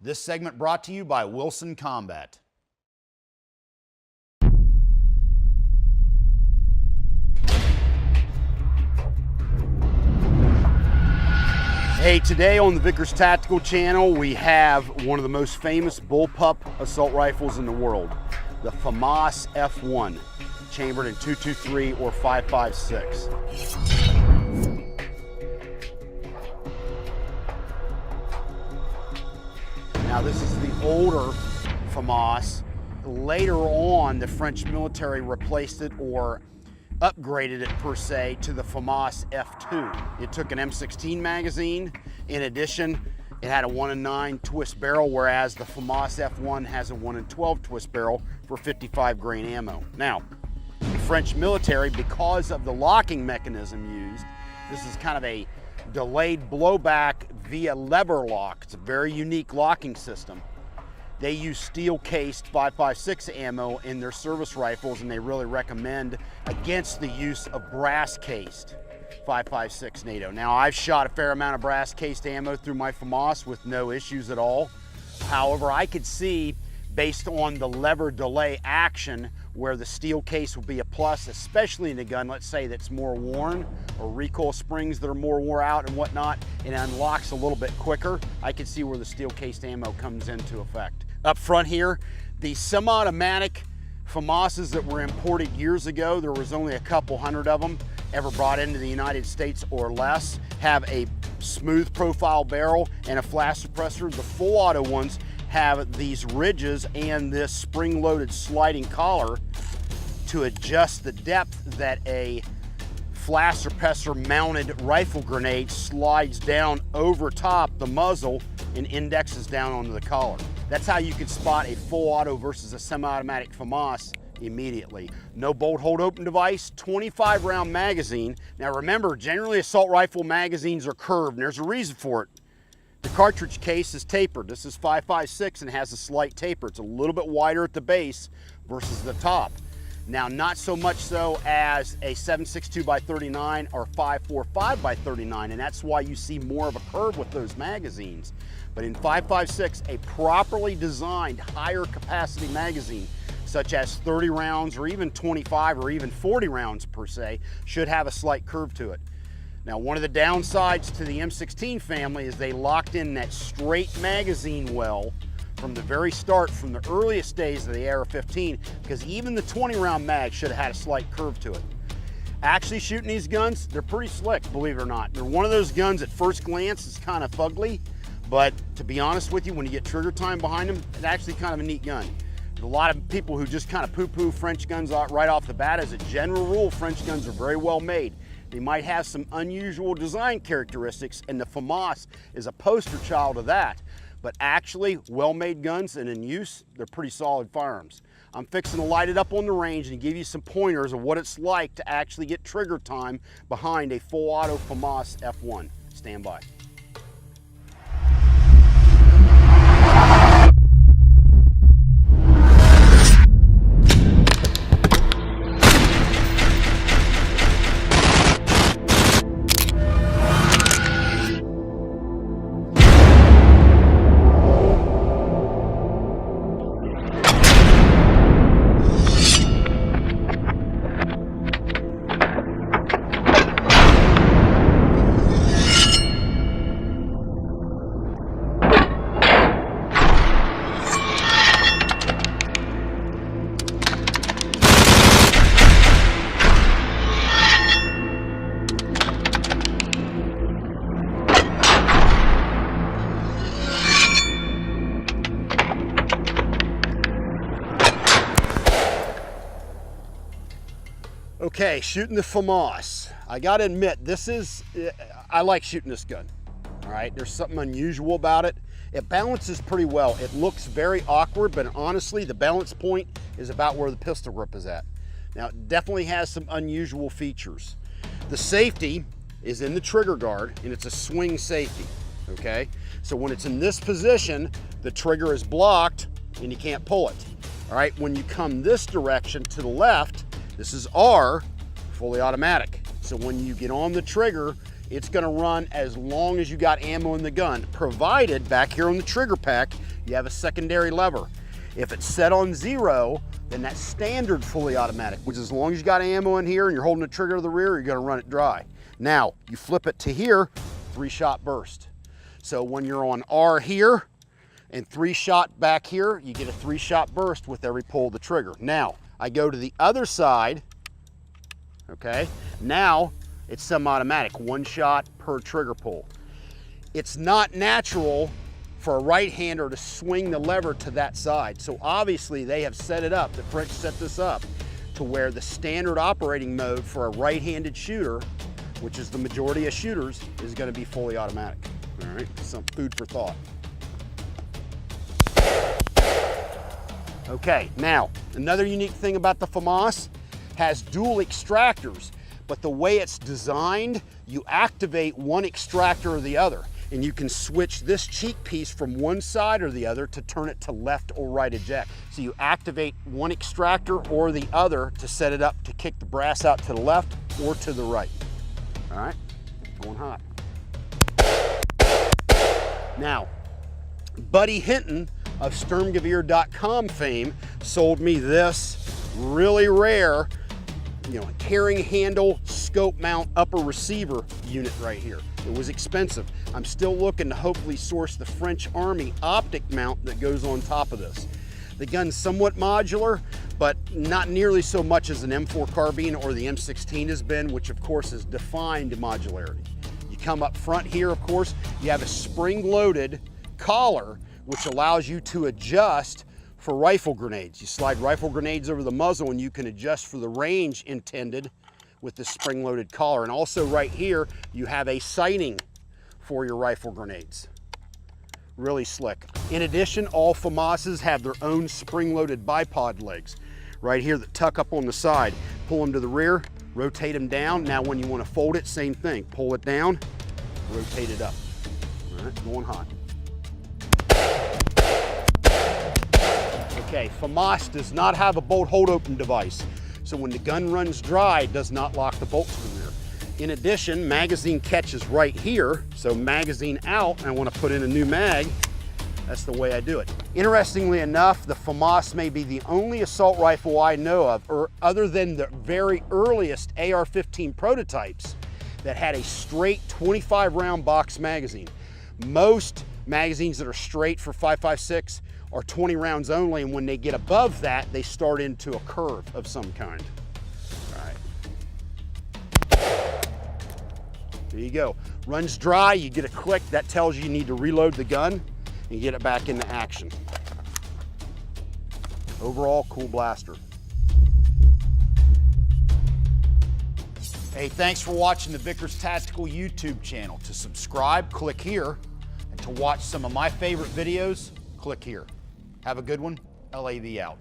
This segment brought to you by Wilson Combat. Hey, today on the Vickers Tactical channel, we have one of the most famous bullpup assault rifles in the world, the FAMAS F1, chambered in 223 or 5.56. Now this is the older FAMAS. Later on, the French military replaced it or upgraded it per se to the FAMAS F2. It took an M16 magazine. In addition, it had a 1-in-9 twist barrel, whereas the FAMAS F1 has a 1-in-12 twist barrel for 55 grain ammo. Now, the French military, because of the locking mechanism used, this is kind of a delayed blowback via lever lock. It's a very unique locking system. They use steel-cased 5.56 ammo in their service rifles, and they really recommend against the use of brass-cased 5.56 NATO. Now, I've shot a fair amount of brass-cased ammo through my FAMAS with no issues at all. However, I could see, based on the lever delay action, where the steel case will be a plus, especially in a gun, let's say, that's more worn, or recoil springs that are more wore out and whatnot, and unlocks a little bit quicker. I can see where the steel cased ammo comes into effect. Up front here, the semi-automatic FAMASs that were imported years ago, there was only a couple hundred of them ever brought into the United States or less, have a smooth profile barrel and a flash suppressor. The full auto ones have these ridges and this spring-loaded sliding collar to adjust the depth that a flash suppressor mounted rifle grenade slides down over top the muzzle and indexes down onto the collar. That's how you can spot a full auto versus a semi-automatic FAMAS immediately. No bolt hold open device, 25 round magazine. Now remember, generally assault rifle magazines are curved, and there's a reason for it. The cartridge case is tapered. This is 5.56 and has a slight taper. It's a little bit wider at the base versus the top. Now, not so much so as a 7.62x39 or 5.45x39, and that's why you see more of a curve with those magazines. But in 5.56, a properly designed higher capacity magazine, such as 30 rounds or even 25 or even 40 rounds per se, should have a slight curve to it. Now, one of the downsides to the M16 family is they locked in that straight magazine well from the very start, from the earliest days of the AR-15, because even the 20 round mag should have had a slight curve to it. Actually shooting these guns, they're pretty slick, believe it or not. They're one of those guns at first glance is kind of fugly, but to be honest with you, when you get trigger time behind them, it's actually kind of a neat gun. There's a lot of people who just kind of poo-poo French guns right off the bat. As a general rule, French guns are very well made. They might have some unusual design characteristics, and the FAMAS is a poster child of that. But actually, well-made guns and in use, they're pretty solid firearms. I'm fixing to light it up on the range and give you some pointers of what it's like to actually get trigger time behind a full auto FAMAS F1. Stand by. Okay, shooting the FAMAS. I gotta admit, I like shooting this gun, all right? There's something unusual about it. It balances pretty well. It looks very awkward, but honestly, the balance point is about where the pistol grip is at. Now, it definitely has some unusual features. The safety is in the trigger guard, and it's a swing safety, okay? So when it's in this position, the trigger is blocked, and you can't pull it, all right? When you come this direction to the left, this is R, fully automatic. So when you get on the trigger, it's gonna run as long as you got ammo in the gun, provided back here on the trigger pack, you have a secondary lever. If it's set on 0, then that's standard fully automatic, which as long as you got ammo in here and you're holding the trigger to the rear, you're gonna run it dry. Now, you flip it to here, 3-shot burst. So when you're on R here and 3-shot back here, you get a 3-shot burst with every pull of the trigger. Now, I go to the other side, okay? Now, it's semi-automatic, 1 shot per trigger pull. It's not natural for a right-hander to swing the lever to that side. So obviously they have set it up, the French set this up, to where the standard operating mode for a right-handed shooter, which is the majority of shooters, is gonna be fully automatic. All right, some food for thought. Okay, now, another unique thing about the FAMAS, has dual extractors, but the way it's designed, you activate one extractor or the other, and you can switch this cheek piece from one side or the other to turn it to left or right eject. So you activate one extractor or the other to set it up to kick the brass out to the left or to the right. All right, going hot. Now, Buddy Hinton of Sturmgewehr.com fame sold me this really rare, carrying handle scope mount upper receiver unit right here. It was expensive. I'm still looking to hopefully source the French Army optic mount that goes on top of this. The gun's somewhat modular, but not nearly so much as an M4 carbine or the M16 has been, which of course has defined modularity. You come up front here, of course, you have a spring-loaded collar, which allows you to adjust for rifle grenades. You slide rifle grenades over the muzzle and you can adjust for the range intended with the spring-loaded collar. And also right here, you have a sighting for your rifle grenades. Really slick. In addition, all FAMASs have their own spring-loaded bipod legs right here that tuck up on the side. Pull them to the rear, rotate them down. Now when you want to fold it, same thing. Pull it down, rotate it up. All right, going hot. Okay, FAMAS does not have a bolt hold open device. So when the gun runs dry, it does not lock the bolts to the rear. In addition, magazine catch is right here. So magazine out, and I want to put in a new mag. That's the way I do it. Interestingly enough, the FAMAS may be the only assault rifle I know of, or other than the very earliest AR-15 prototypes, that had a straight 25-round box magazine. Most magazines that are straight for 5.56 are 20 rounds only, and when they get above that, they start into a curve of some kind. All right. There you go. Runs dry, you get a click, that tells you need to reload the gun and get it back into action. Overall, cool blaster. Hey, thanks for watching the Vickers Tactical YouTube channel. To subscribe, click here, and to watch some of my favorite videos, click here. Have a good one. LAV out.